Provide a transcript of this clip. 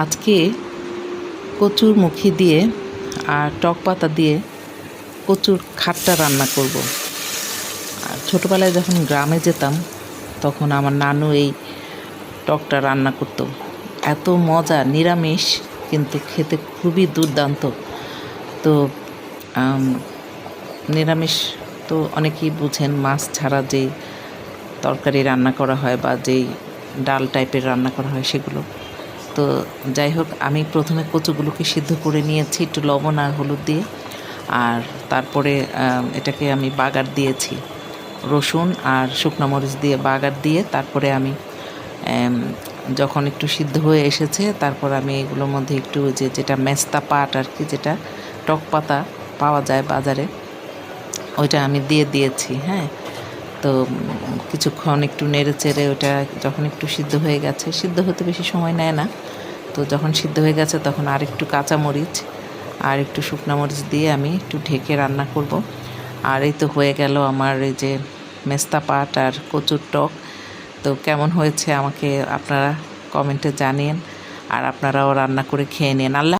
আজকে কচুর মুখি দিয়ে আর টক পাতা দিয়ে কচুর খাট্টা রান্না করব। আর ছোটোবেলায় যখন গ্রামে যেতাম তখন আমার নানু এই টকটা রান্না করতো। এত মজা, নিরামিষ কিন্তু খেতে খুবই দুর্দান্ত। তো নিরামিষ তো অনেকেই বুঝেন, মাছ ছাড়া যেই তরকারি রান্না করা হয় বা যেই ডাল টাইপের রান্না করা হয় সেগুলো। তো যাই হোক, আমি প্রথমে কচুগুলোকে সিদ্ধ করে নিয়েছি একটু লবণ আর হলুদ দিয়ে। আর তারপরে এটাকে আমি বাগার দিয়েছি রসুন আর শুকনো মরিচ দিয়ে বাগার দিয়ে। তারপরে আমি যখন একটু সিদ্ধ হয়ে এসেছে তারপর আমি এগুলোর মধ্যে একটু যেটা মেস্তা পাট আর কি, যেটা টক পাতা পাওয়া যায় বাজারে, ওইটা আমি দিয়ে দিয়েছি। হ্যাঁ, তো কিছুক্ষণ একটু নেড়ে চেড়ে ওটা যখন একটু সিদ্ধ হয়ে গেছে, সিদ্ধ হতে বেশি সময় নেয় না, তো যখন সিদ্ধ হয়ে গেছে তখন আর একটু কাঁচামরিচ আর একটু শুকনো মরিচ দিয়ে আমি একটু ঢেকে রান্না করব। আর এই তো হয়ে গেল আমার এই যে মেস্তা পাট আর কচুর টক। তো কেমন হয়েছে আমাকে আপনারা কমেন্টে জানিয়েন, আর আপনারাও রান্না করে খেয়ে নিন। আল্লাহ।